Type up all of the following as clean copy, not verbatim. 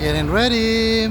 Getting ready.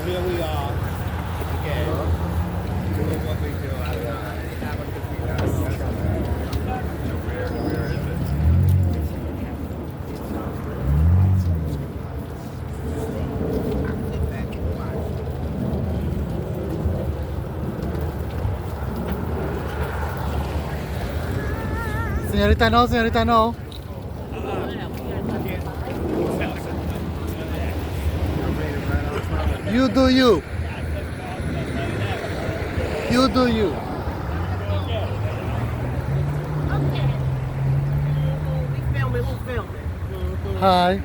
Here we are again. Doing what we do. Where is it? Señorita, no, señorita, no. You do you. You do you. Hi.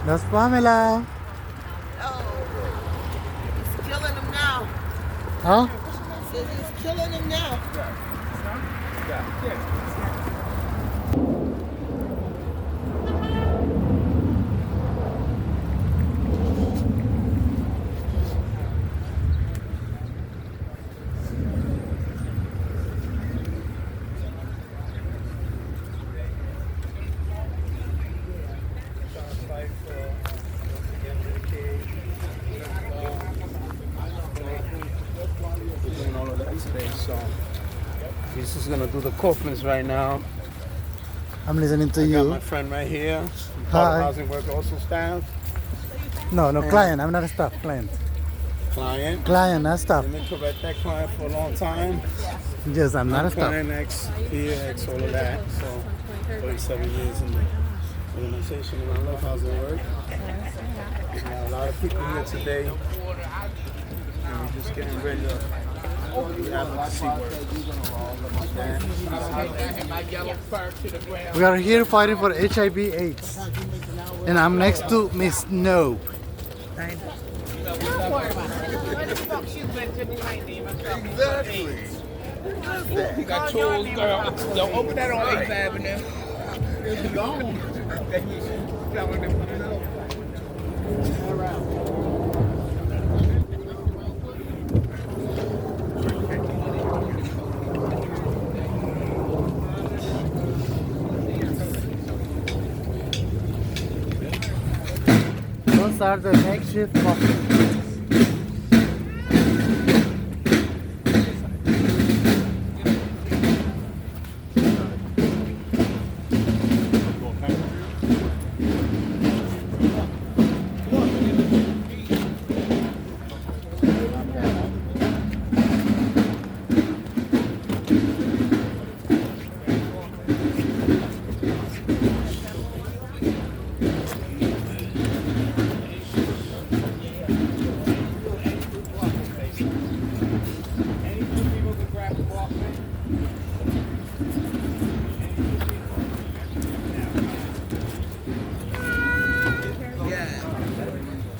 That's Pamela. Oh, he's killing them now. Huh? Says he's killing them now. Today, so he's just gonna do the coffins right now. I'm listening to I got you. my friend right here. Hi. Housing worker, also staff. No, client. I'm not a staff. Client. Client. Client, not staff. I've been correct that client for a long time. Yes, I'm not a staff. Client, ex here, ex all of that. So 37 years in the organization, and I love housing work. A lot of people here today. And we're just getting ready to see work. We are here fighting for HIV/AIDS, and I'm next to Miss No. Exactly. You got tools, girl. Don't open that on 8th Avenue. It's gone. Those are the makeshift coffins.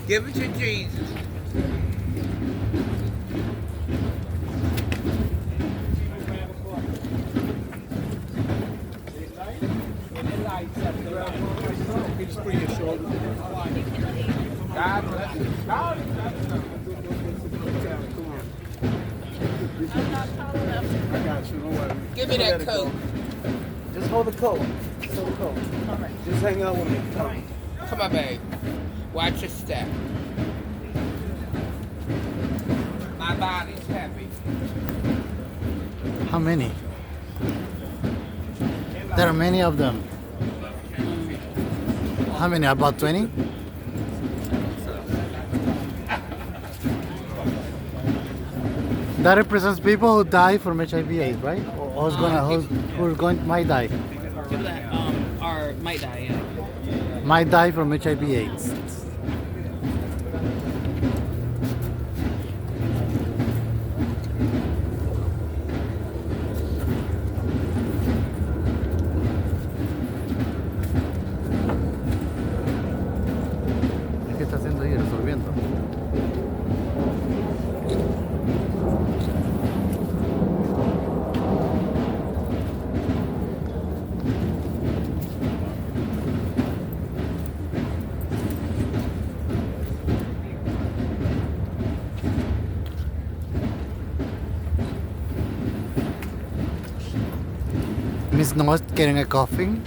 Give it to Jesus. Lights up there. God bless you. God bless you. I got you, don't worry. Give me that coat. Just hold the coat. Just hold the coat. Just hang out with me. Come. Come on, babe. Watch your step. My body's heavy. How many? There are many of them. How many? About 20? That represents people who die from HIV/AIDS, right? Or who's going might die? People that are might die, yeah. Might die from HIV/AIDS. ¿Qué está haciendo ahí? Resolviendo. Miss No's getting a coffee.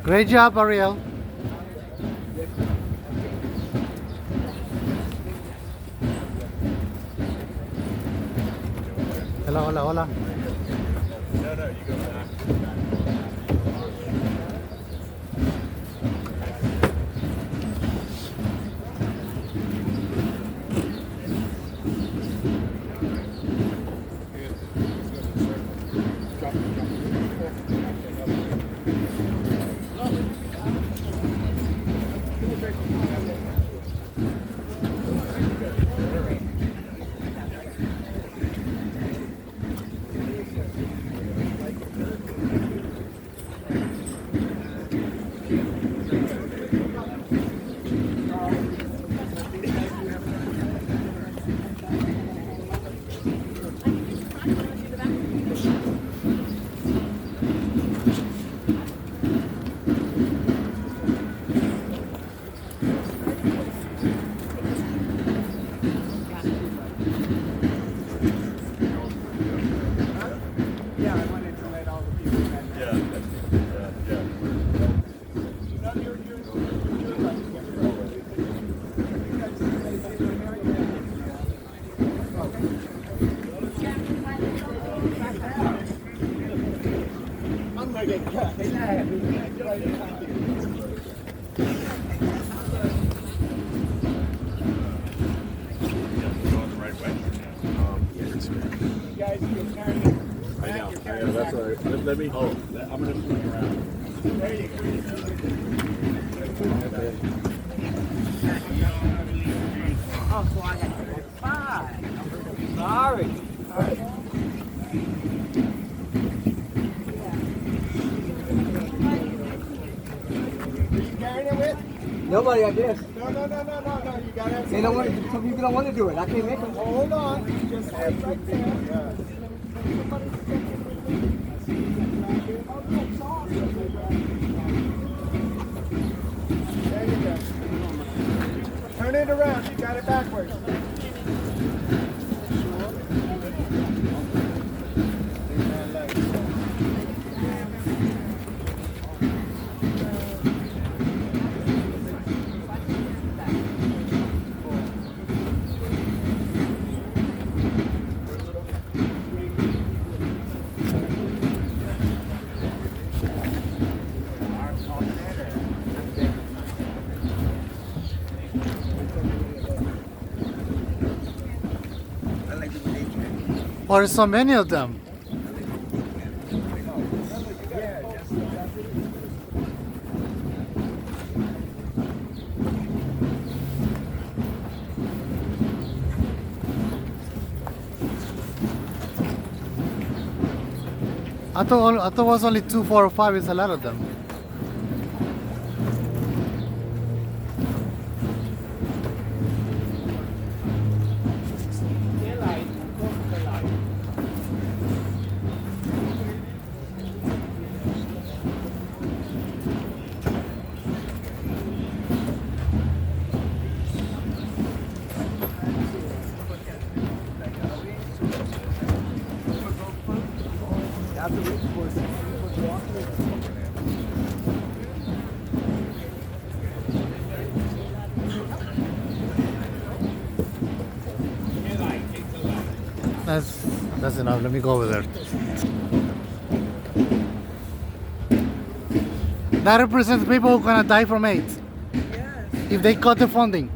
Great job, Ariel. Hola, hola, hola. That's all right. Let me. Oh, I'm gonna swing around. There you Oh, so I had to go 5. Sorry. Nobody, I guess. No. You gotta. They don't want to. Some people don't want to do it. I can't make them. Hold on. Just hold right there. Yeah. There you go. Turn it around. You got it backwards. Or there's so many of them. I thought it was only 2, 4, or 5. It's a lot of them. That's enough. Let me go over there. That represents people who are gonna die from AIDS. If they cut the funding.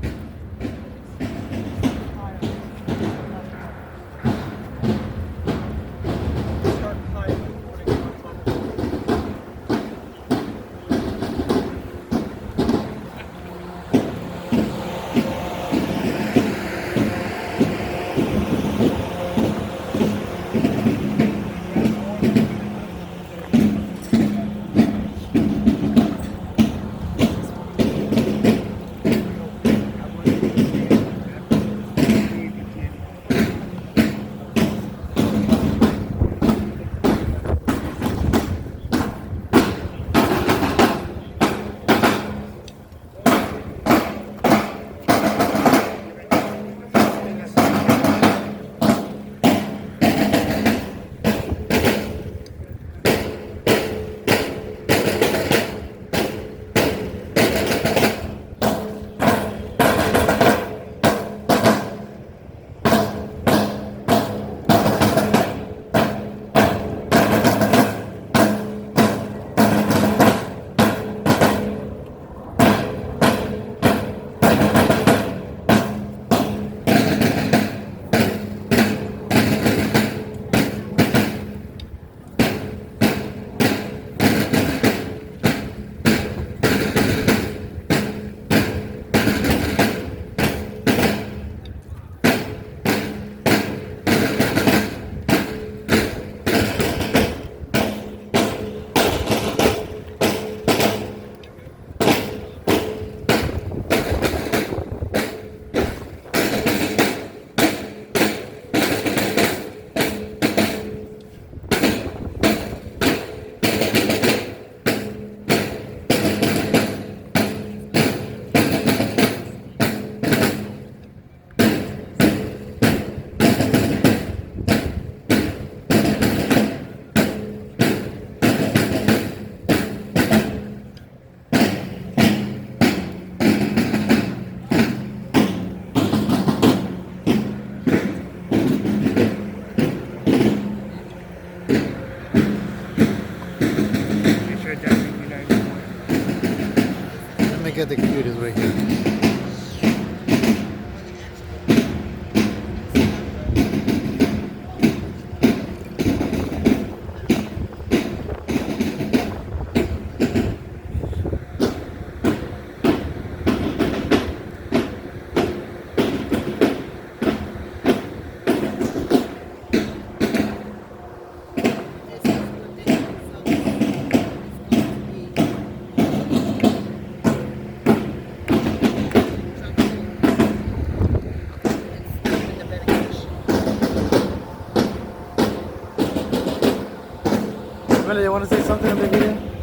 Get the cutest right here. Amelia, you want to say something in the video?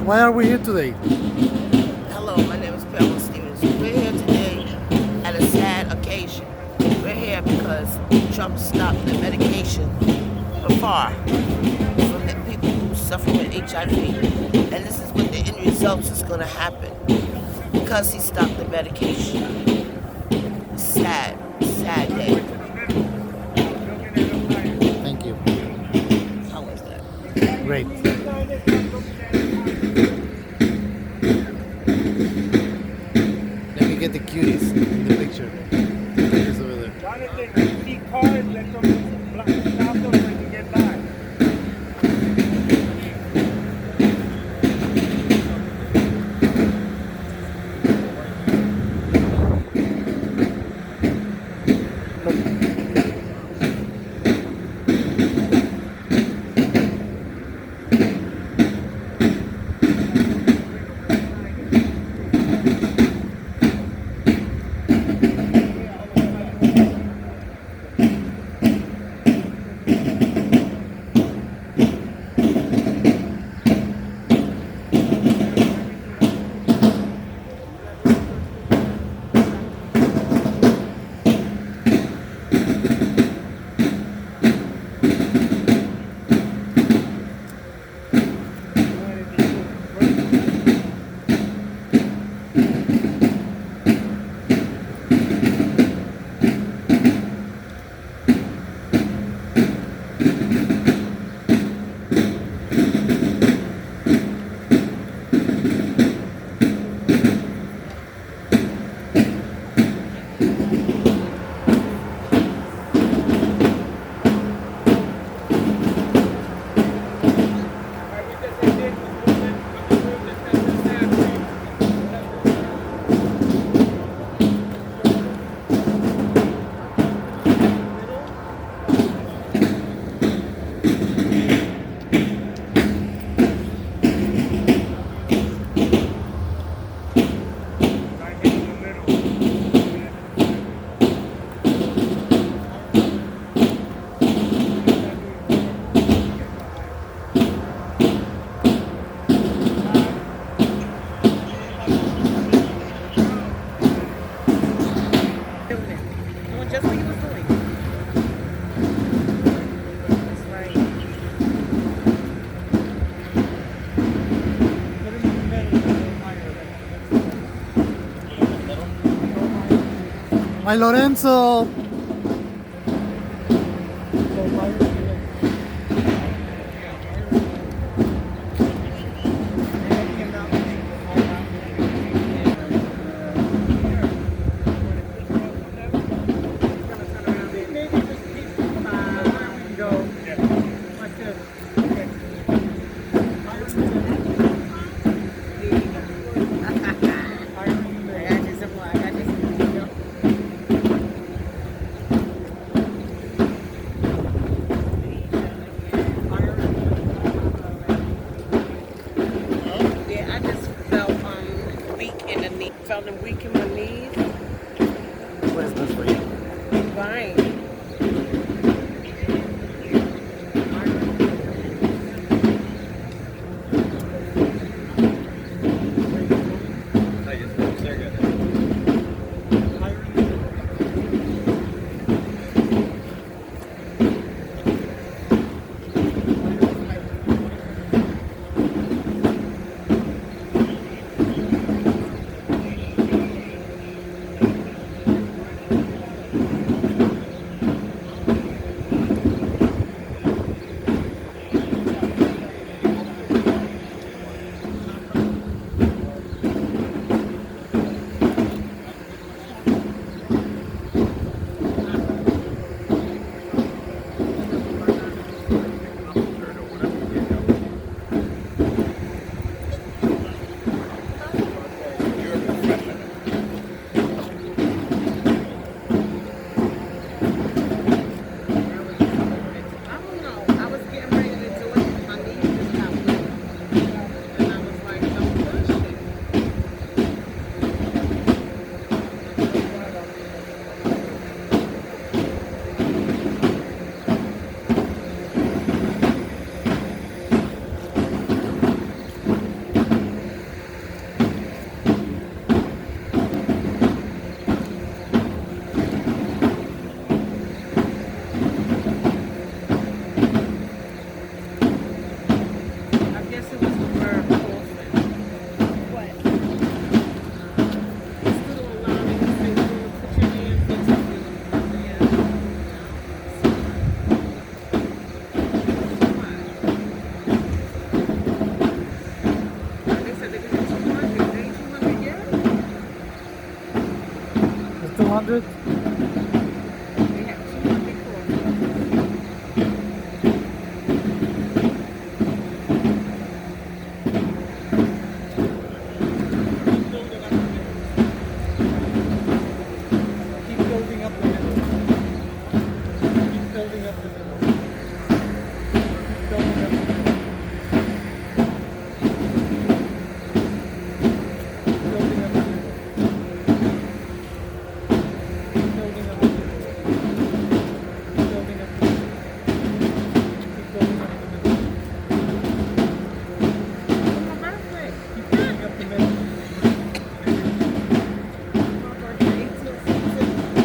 Why are we here today? Hello, my name is Pamela Stevens. We're here today at a sad occasion. We're here because Trump stopped the medication PEPFAR for the people who suffer with HIV. And this is what the end results is going to happen because he stopped the medication. Sad, sad day. Thank you. How was that? Great. Let me get the cuties in the picture. Cuties over there. Jonathan, see cars, let them stop them so you can get by. My Lorenzo. Felt them weak in my knees. Where's this for you? Fine. 200? We have 200 courses. Keep building up the middle. Keep building up the middle. Keep building up the middle. Keep building up the middle. Keep building up the middle. Keep building up the middle. Keep building up the middle. It's my birthday. Keep building up the middle. My birthday, 1866.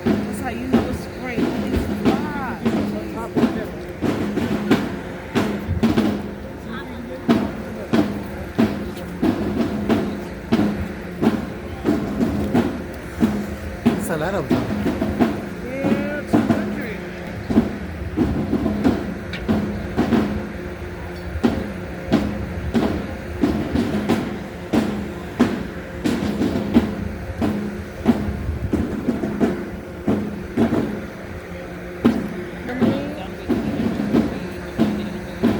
That's how you know it's spring. These flies. On top of the middle. It's a lot of them. Yeah, 200.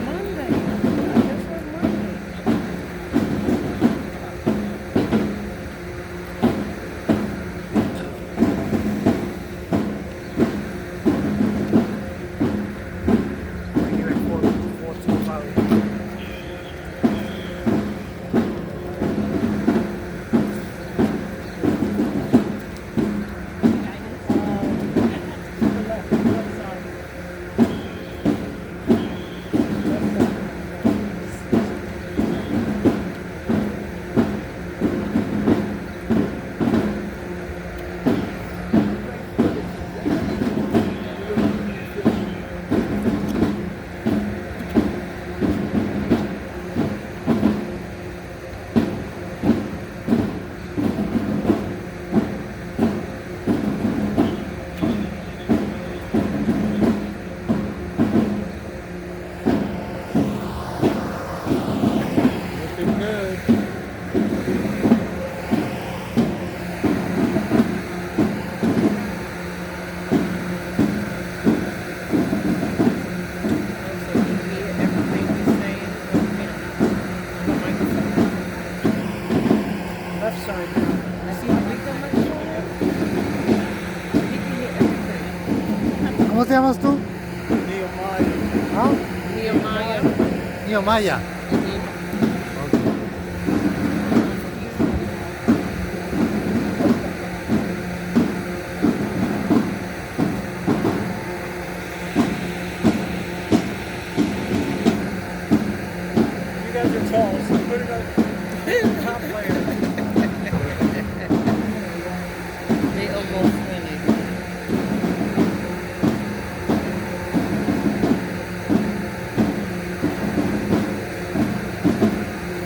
Monday. This was Monday. You're at 425. Looking good. Left side. ¿Cómo te llamas tú? Nehemiah. ¿Ah? Nehemiah. Nehemiah. You guys are tall, so put it up. Top layer. They almost finished.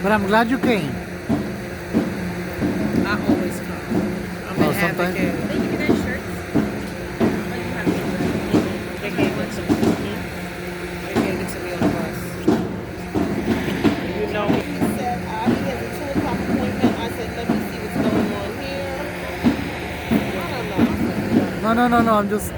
But I'm glad you came. I always come. I'm Oh, an sometimes- advocate. They give you that shirt? They gave it to me. They gave it to me on the bus. You know, he said he has a 2 o'clock appointment. I said, let me see what's going on here. I don't know. No, I'm just.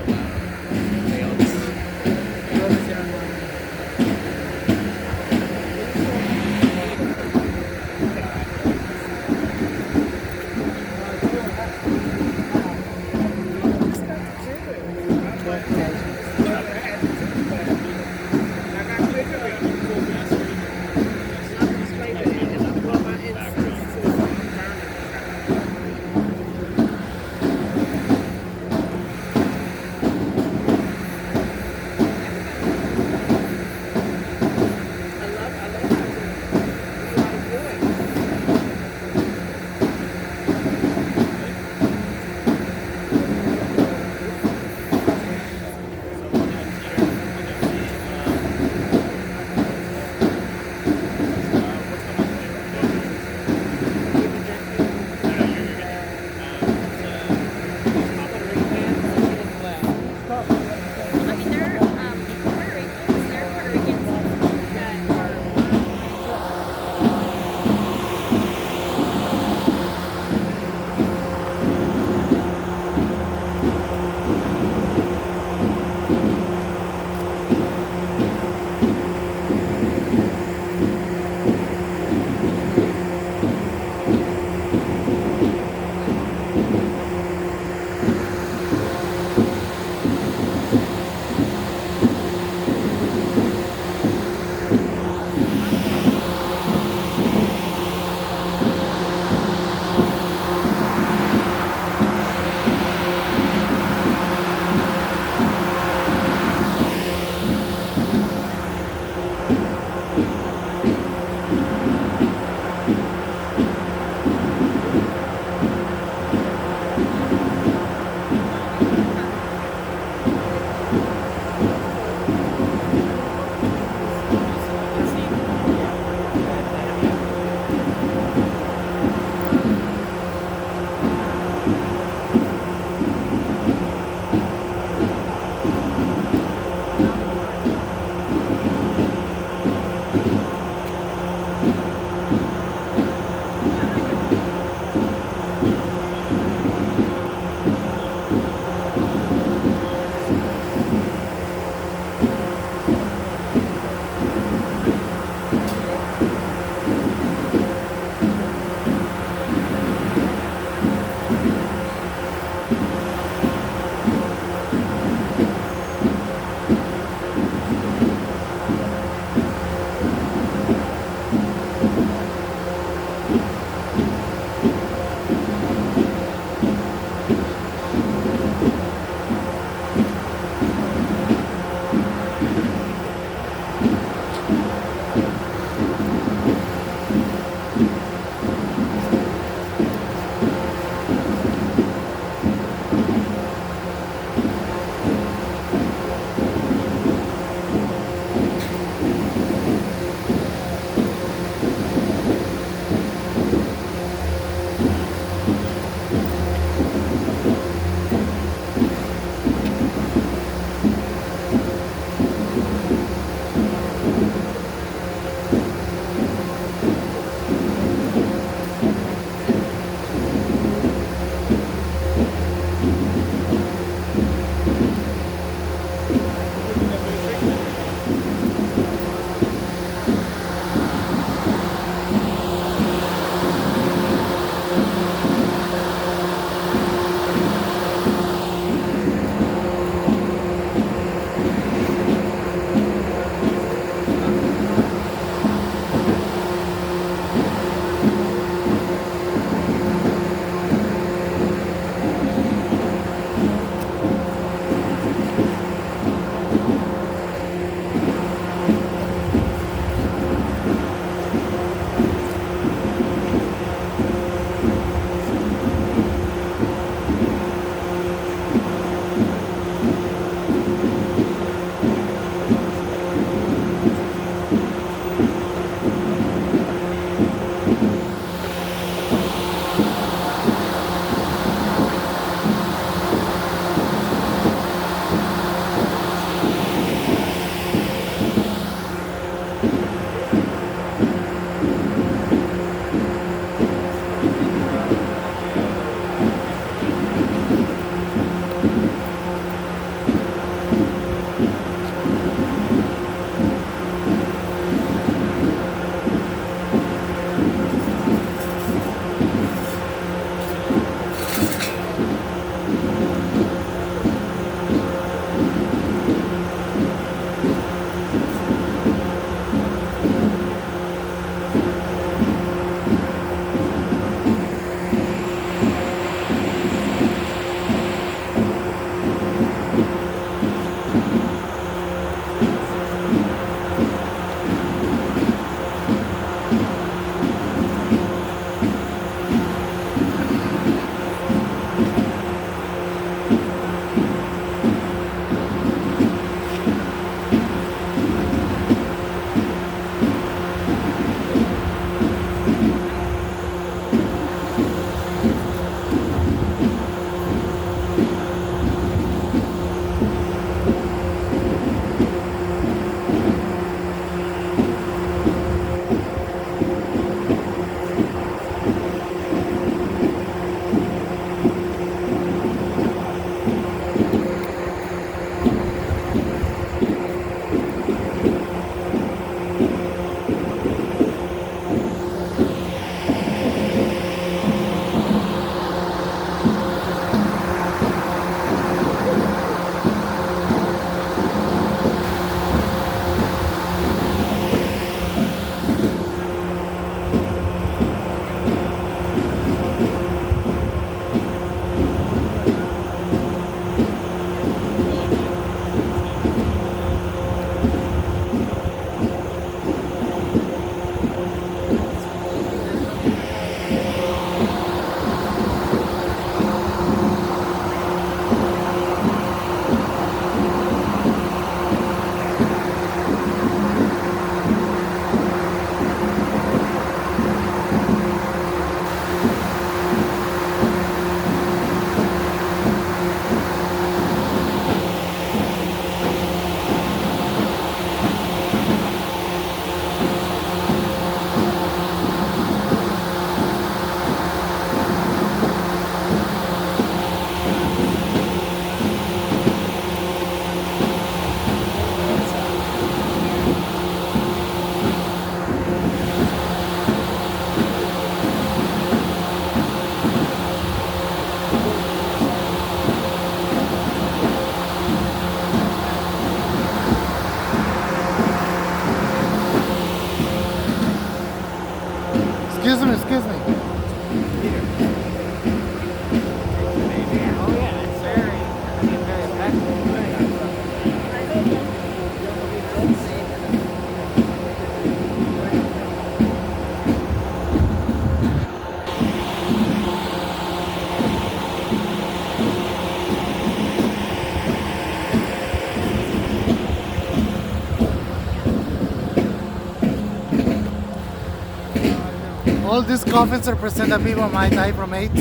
All these coffins represent that people might die from AIDS.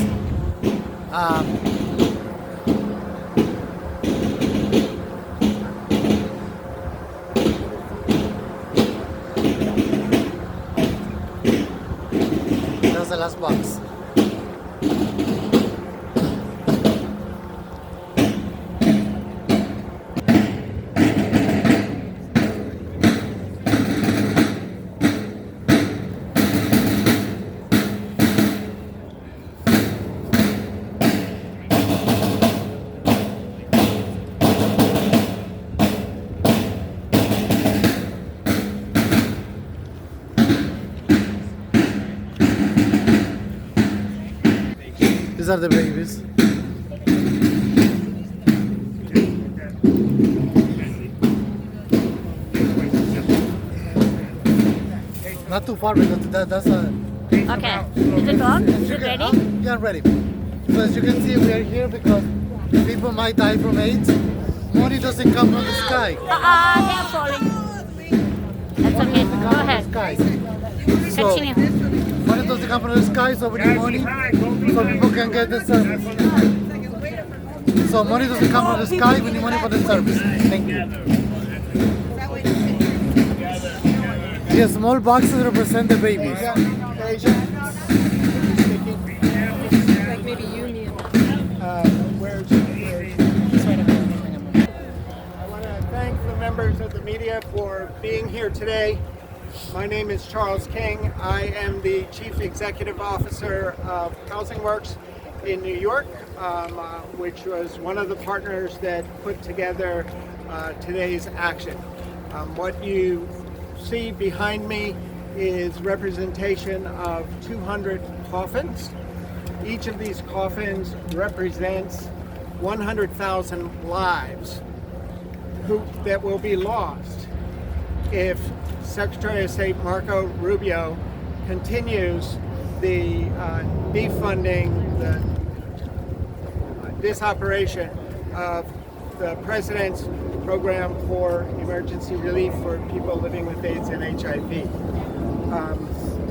That's the last box. These are the babies. Not too far because that's a... Okay. Is it on? Is it ready? Yeah, ready. So as you can see, we are here because people might die from AIDS. Money doesn't come from the sky. They are falling. That's okay. Go ahead. Sky. So, Continue. money doesn't come from the sky, so we need money so people can get the service. So money doesn't come from the sky, we need money for the service. Thank you. The small boxes represent the babies. I want to thank the members of the media for being here today. My name is Charles King. I am the Chief Executive Officer of Housing Works in New York, which was one of the partners that put together today's action. What you see behind me is representation of 200 coffins. Each of these coffins represents 100,000 lives that will be lost if Secretary of State Marco Rubio continues the defunding, this operation of the President's program for emergency relief for people living with AIDS and HIV.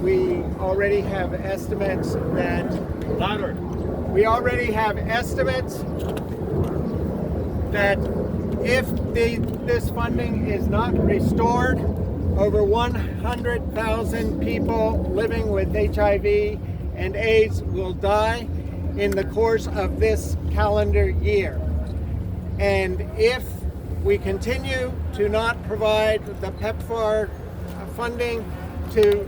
We already have estimates that if this funding is not restored, over 100,000 people living with HIV and AIDS will die in the course of this calendar year. And if we continue to not provide the PEPFAR funding to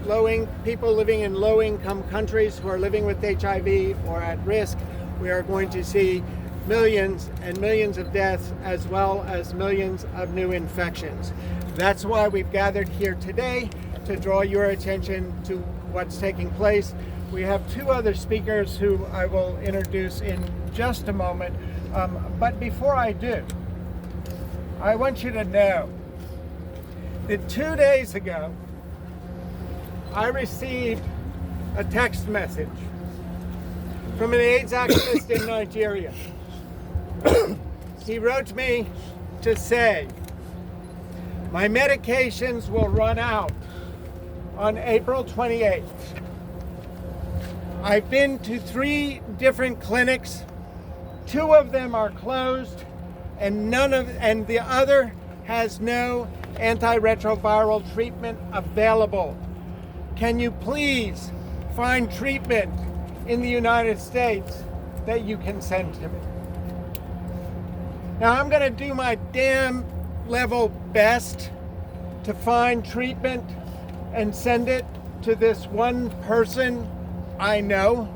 people living in low-income countries who are living with HIV or at risk, we are going to see millions and millions of deaths as well as millions of new infections. That's why we've gathered here today to draw your attention to what's taking place. We have two other speakers who I will introduce in just a moment. But before I do, I want you to know that 2 days ago, I received a text message from an AIDS activist in Nigeria. He wrote me to say, my medications will run out on April 28th. I've been to 3 different clinics. 2 of them are closed, and the other has no antiretroviral treatment available. Can you please find treatment in the United States that you can send to me? Now I'm gonna do my damn level best to find treatment and send it to this one person I know.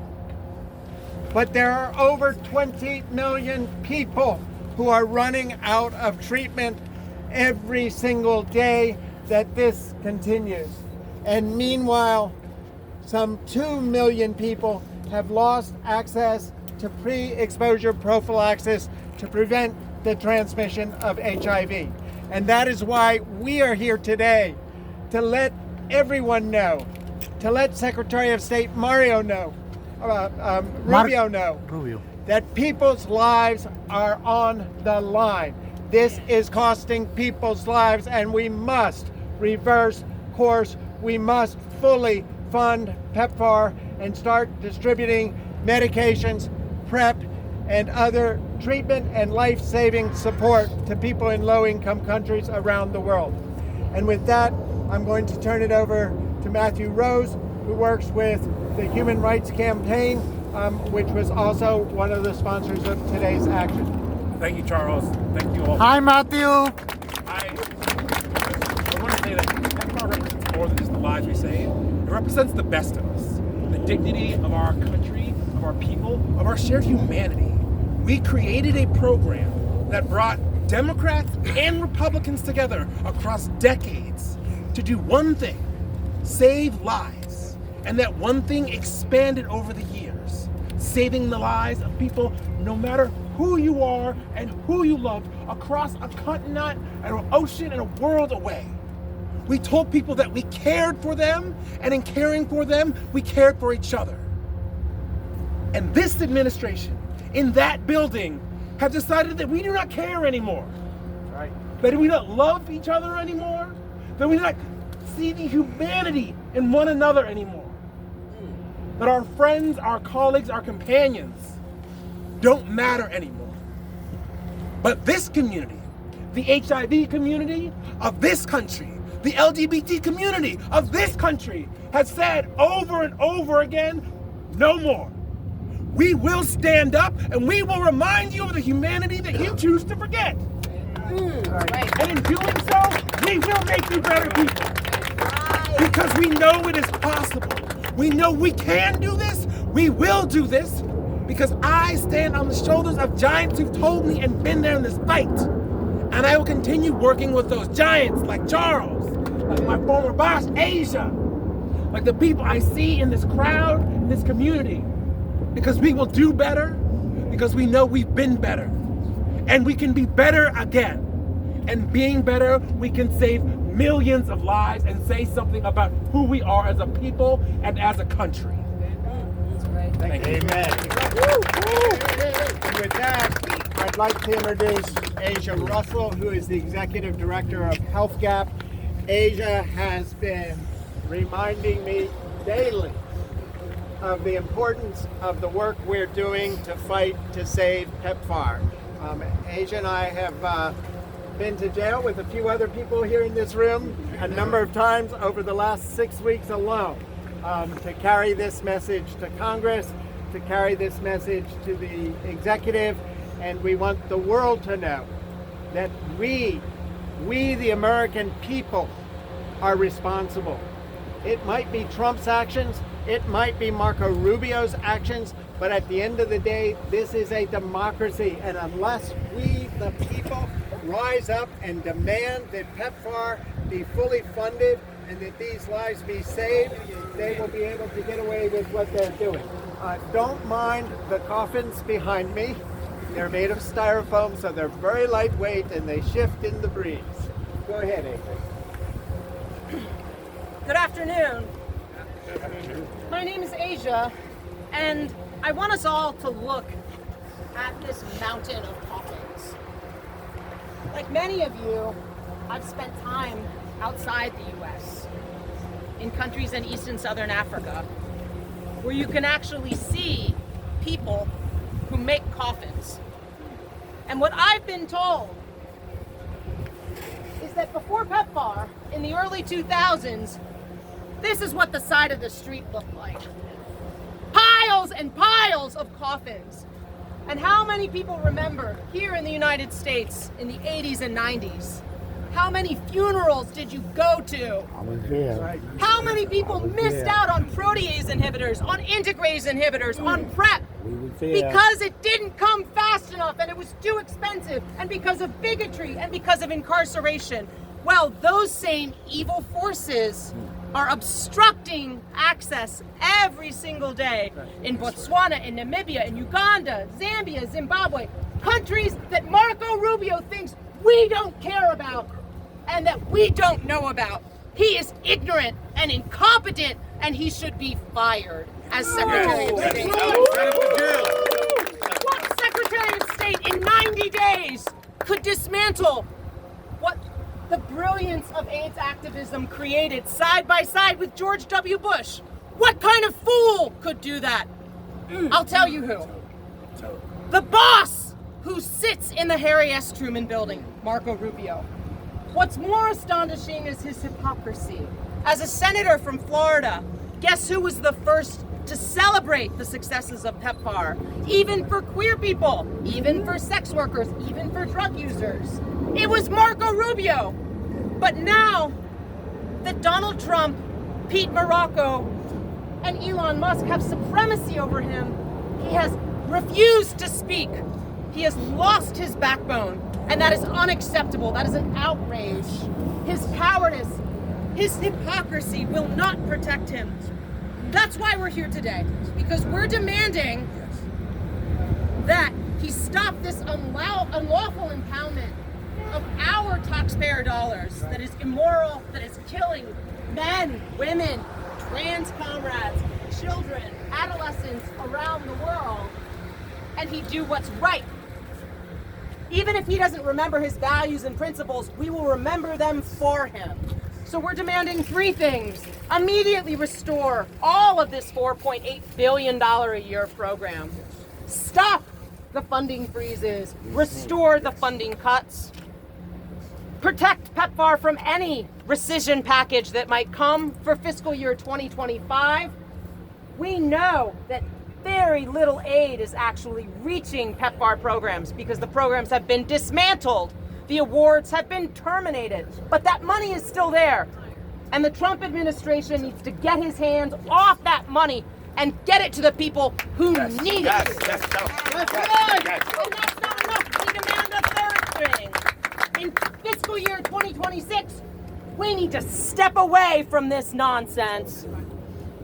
But there are over 20 million people who are running out of treatment every single day that this continues. And meanwhile, some 2 million people have lost access to pre-exposure prophylaxis to prevent the transmission of HIV. And that is why we are here today, to let everyone know, to let Secretary of State Rubio know, that people's lives are on the line. This is costing people's lives, and we must reverse course. We must fully fund PEPFAR and start distributing medications, PrEP, and other treatment and life-saving support to people in low-income countries around the world. And with that, I'm going to turn it over to Matthew Rose, who works with the Human Rights Campaign, which was also one of the sponsors of today's action. Thank you, Charles. Thank you all. Hi, Matthew. I want to say that PEPFAR represents more than just the lives we save. It represents the best of us, the dignity of our country, of our people, of our shared humanity. We created a program that brought Democrats and Republicans together across decades to do one thing: save lives. And that one thing expanded over the years, saving the lives of people no matter who you are and who you love across a continent and an ocean and a world away. We told people that we cared for them, and in caring for them, we cared for each other. And this administration, in that building, have decided that we do not care anymore. Right. That we don't love each other anymore. That we do not see the humanity in one another anymore. That our friends, our colleagues, our companions don't matter anymore. But this community, the HIV community of this country, the LGBT community of this country, has said over and over again, no more. We will stand up and we will remind you of the humanity that you choose to forget. Right. And in doing so, we will make you better people. Because we know it is possible. We know we can do this. We will do this. Because I stand on the shoulders of giants who've told me and been there in this fight. And I will continue working with those giants like Charles, like my former boss, Asia, like the people I see in this crowd, in this community. Because we will do better, because we know we've been better. And we can be better again. And being better, we can save millions of lives and say something about who we are as a people and as a country. Thank you. Amen. And with that, I'd like to introduce Asia Russell, who is the Executive Director of Health Gap. Asia has been reminding me daily of the importance of the work we're doing to fight to save PEPFAR. Asia and I have been to jail with a few other people here in this room a number of times over the last 6 weeks alone to carry this message to Congress, to carry this message to the executive, and we want the world to know that we the American people are responsible. It might be Trump's actions, it might be Marco Rubio's actions, but at the end of the day, this is a democracy, and unless we, the people, rise up and demand that PEPFAR be fully funded and that these lives be saved, they will be able to get away with what they're doing. Don't mind the coffins behind me. They're made of styrofoam, so they're very lightweight and they shift in the breeze. Go ahead, Amy. Good afternoon. My name is Asia, and I want us all to look at this mountain of coffins. Like many of you, I've spent time outside the U.S., in countries in East and Southern Africa, where you can actually see people who make coffins. And what I've been told is that before PEPFAR, in the early 2000s, this is what the side of the street looked like. Piles and piles of coffins. And how many people remember here in the United States in the 80s and 90s? How many funerals did you go to? I was there. How many people missed out on protease inhibitors, on integrase inhibitors, on PrEP? Because it didn't come fast enough and it was too expensive, and because of bigotry and because of incarceration. Well, those same evil forces are obstructing access every single day in Botswana, in Namibia, in Uganda, Zambia, Zimbabwe, countries that Marco Rubio thinks we don't care about and that we don't know about. He is ignorant and incompetent, and he should be fired as Secretary of State. What Secretary of State in 90 days could dismantle what the brilliance of AIDS activism created side by side with George W. Bush, What kind of fool could do that? I'll tell you who. The boss who sits in the Harry S. Truman building, Marco Rubio. What's more astonishing is his hypocrisy. As a senator from Florida, guess who was the first to celebrate the successes of PEPFAR? Even for queer people, even for sex workers, even for drug users. It was Marco Rubio. But now that Donald Trump, Pete Morocco, and Elon Musk have supremacy over him, he has refused to speak. He has lost his backbone, and that is unacceptable. That is an outrage. His cowardice, his hypocrisy will not protect him. That's why we're here today, because we're demanding that he stop this unlawful impoundment of our taxpayer dollars that is immoral, that is killing men, women, trans comrades, children, adolescents around the world, and he do what's right. Even if he doesn't remember his values and principles, we will remember them for him. So we're demanding three things. Immediately restore all of this $4.8 billion a year program. Stop the funding freezes. Restore the funding cuts. Protect PEPFAR from any rescission package that might come for fiscal year 2025. We know that very little aid is actually reaching PEPFAR programs because the programs have been dismantled. The awards have been terminated, but that money is still there. And the Trump administration needs to get his hands off that money and get it to the people who need it. That's right. And that's not enough. We demand a third thing. In fiscal year 2026, we need to step away from this nonsense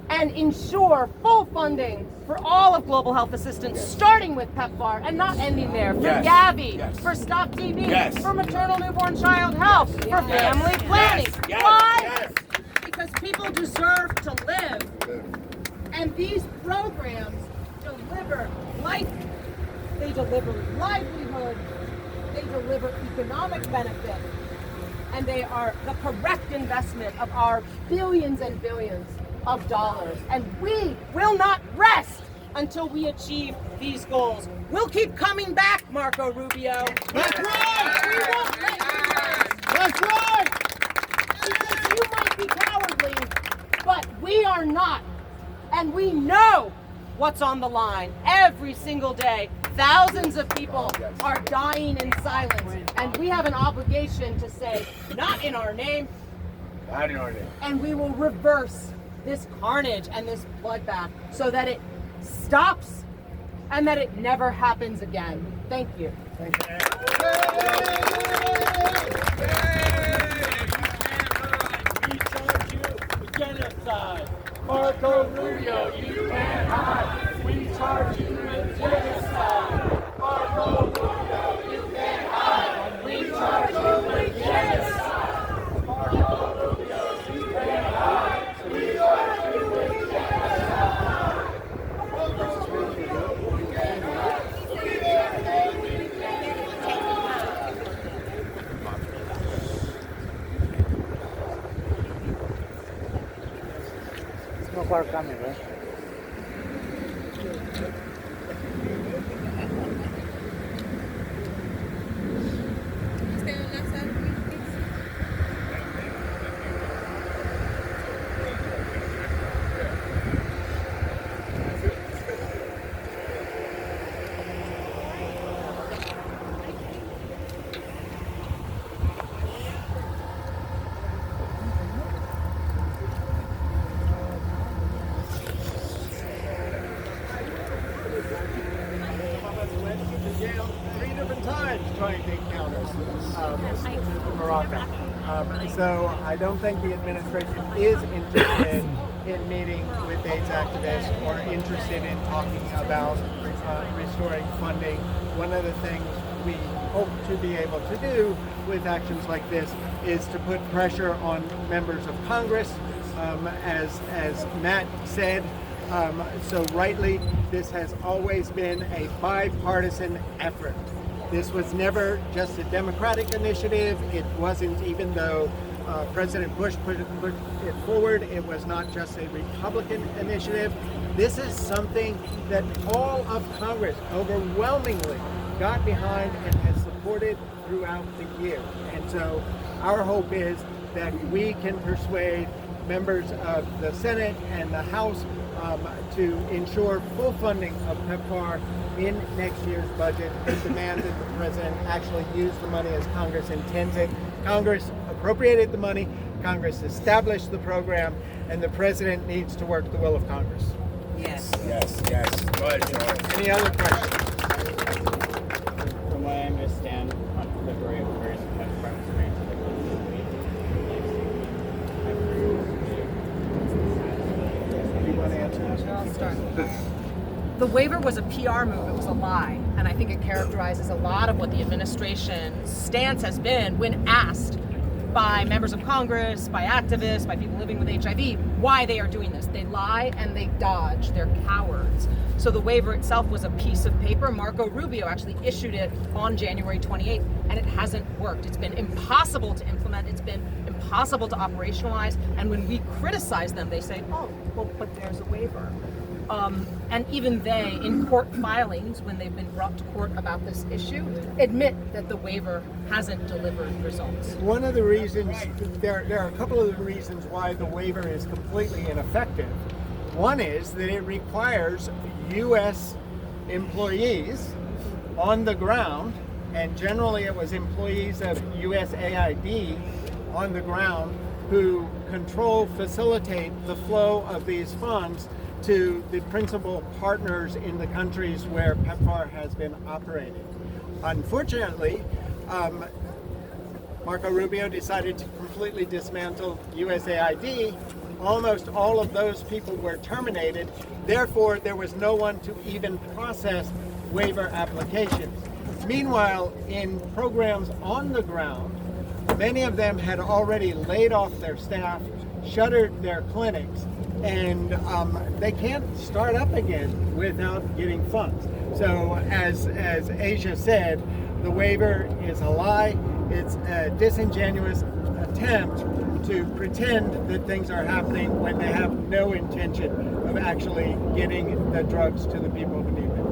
and ensure full funding for all of global health assistance, starting with PEPFAR and not ending there. For Gavi, for Stop TB, for maternal newborn child health, for family planning. Why? Because people deserve to live. And these programs deliver life, they deliver livelihood, they deliver economic benefit, and they are the correct investment of our billions and billions of dollars. And we will not rest until we achieve these goals. We'll keep coming back, Marco Rubio. That's right! We won't let you rest. That's right! Because you might be cowardly, but we are not. And we know what's on the line every single day. Thousands of people are dying in silence, and we have an obligation to say, not in our name, Not in our name. and we will reverse this carnage and this bloodbath so that it stops and that it never happens again. Thank you. Thank you. We charge you with genocide. Marco Rubio, you can't hide. We charge you with genocide. Marco Rubio, you can't hide. We charge you with genocide. Marco Rubio, you can't hide. We charge you with genocide. No far coming, right? Trying to encounters Morocco. So I don't think the administration is interested in meeting with AIDS activists or interested in talking about restoring funding. One of the things we hope to be able to do with actions like this is to put pressure on members of Congress. As Matt said so rightly, this has always been a bipartisan effort. This was never just a Democratic initiative. It wasn't, even though President Bush put it forward. It was not just a Republican initiative. This is something that all of Congress overwhelmingly got behind and has supported throughout the year. And so our hope is that we can persuade members of the Senate and the House to ensure full funding of PEPFAR in next year's budget and demand that the President actually use the money as Congress intends it. Congress appropriated the money, Congress established the program, and the President needs to work the will of Congress. Yes. Yes, yes. Go ahead, George. Any other questions? From what I understand, on February 1st, PEPFAR was granted I'll start. The waiver was a PR move, it was a lie, and I think it characterizes a lot of what the administration's stance has been when asked by members of Congress, by activists, by people living with HIV, why they are doing this. They lie and they dodge, they're cowards. So the waiver itself was a piece of paper. Marco Rubio actually issued it on January 28th, and it hasn't worked. It's been impossible to implement, it's been impossible to operationalize, and when we criticize them, they say, oh, well, but there's a waiver. And even they, in court filings, when they've been brought to court about this issue, admit that the waiver hasn't delivered results. One of the reasons, there are a couple of the reasons why the waiver is completely ineffective. One is that it requires U.S. employees on the ground, and generally it was employees of USAID on the ground who control, facilitate the flow of these funds to the principal partners in the countries where PEPFAR has been operating. Unfortunately, Marco Rubio decided to completely dismantle USAID. Almost all of those people were terminated. Therefore, there was no one to even process waiver applications. Meanwhile, in programs on the ground, many of them had already laid off their staff, shuttered their clinics, and they can't start up again without getting funds. So as Asia said, the waiver is a lie. It's a disingenuous attempt to pretend that things are happening when they have no intention of actually getting the drugs to the people who need them.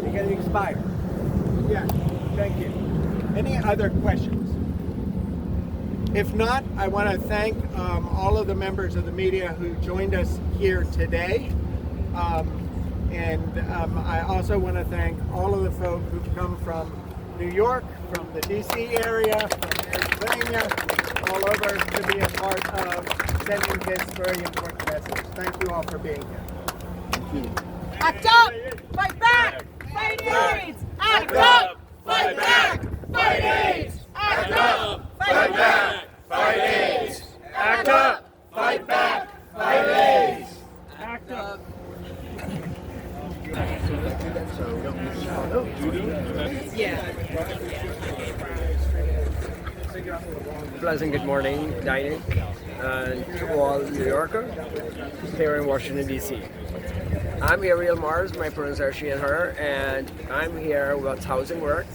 They're going to expire. Yeah, thank you. Any other questions? If not, I want to thank all of the members of the media who joined us here today. And I also want to thank all of the folk who've come from New York, from the DC area, from Pennsylvania, all over to be a part of sending this very important message. Thank you all for being here. Thank you. Act up! Fight back! Fight AIDS! Act up! Fight back! Fight AIDS! Act up! Fight back! Fight AIDS! Act up! Fight back! Fight AIDS! Act up. Pleasant good morning, dining, and to all New Yorkers here in Washington, D.C. I'm Ariel Mars, my pronouns are she and her, and I'm here about housing work.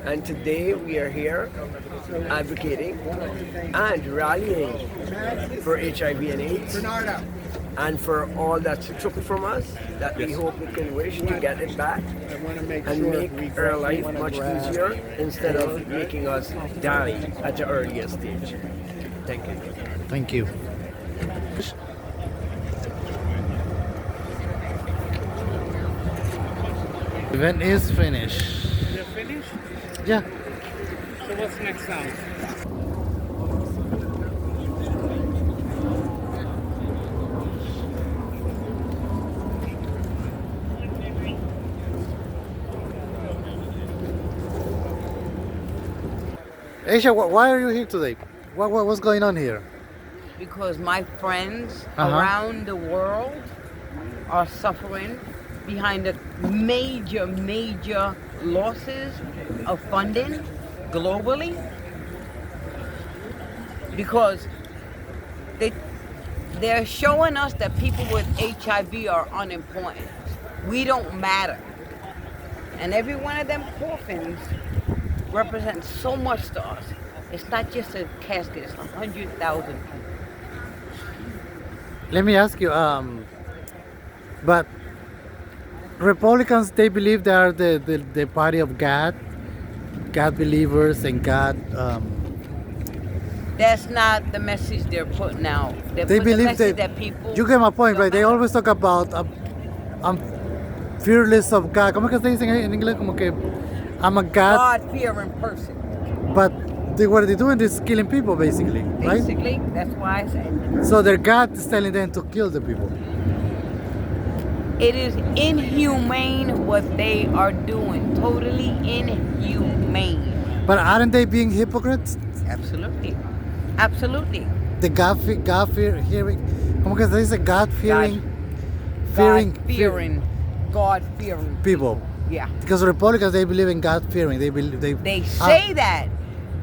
And today we are here advocating and rallying for HIV and AIDS. And for all that you took from us, that we hope we can wish to get it back and make our life much easier instead of making us die at the earliest stage. Thank you. Thank you. Event is finished. You're finished? Yeah. So what's next sound? Asia, why are you here today? What's going on here? Because my friends around the world are suffering behind the major losses of funding globally, because they're showing us that people with HIV are unimportant. We don't matter. And every one of them coffins represents so much to us. It's not just a casket, it's 100,000 people. Let me ask you, but Republicans, they believe they are the party of God believers and God. That's not the message they're putting out. They put the believe message that people. you get my point, right? They always talk about I'm fearless of God. ¿Cómo que se dice en inglés? Como que I'm a God-fearing person. But what they're doing is killing people, basically, right? Basically, that's why I said. So their God is telling them to kill the people. It is inhumane what they are doing. Totally inhumane. But aren't they being hypocrites? Absolutely. Absolutely. The hearing, ¿cómo que se dice? God-fearing God-fearing people. Yeah. Because Republicans, they believe in God-fearing. They say that.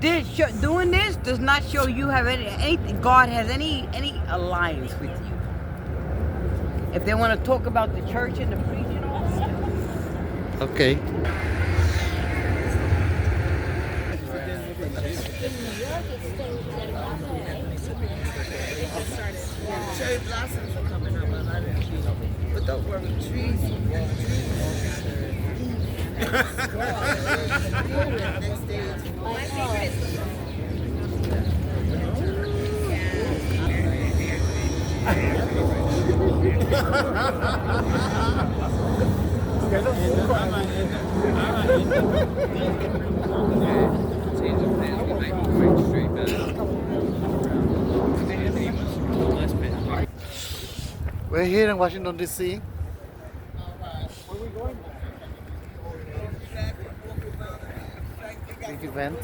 Doing this does not show you have anything. God has any alliance with you. If they want to talk about the church and the preaching, okay. Cherry blossoms are coming up. But don't worry, trees. Next day it's We're here in Washington, D.C. Big event.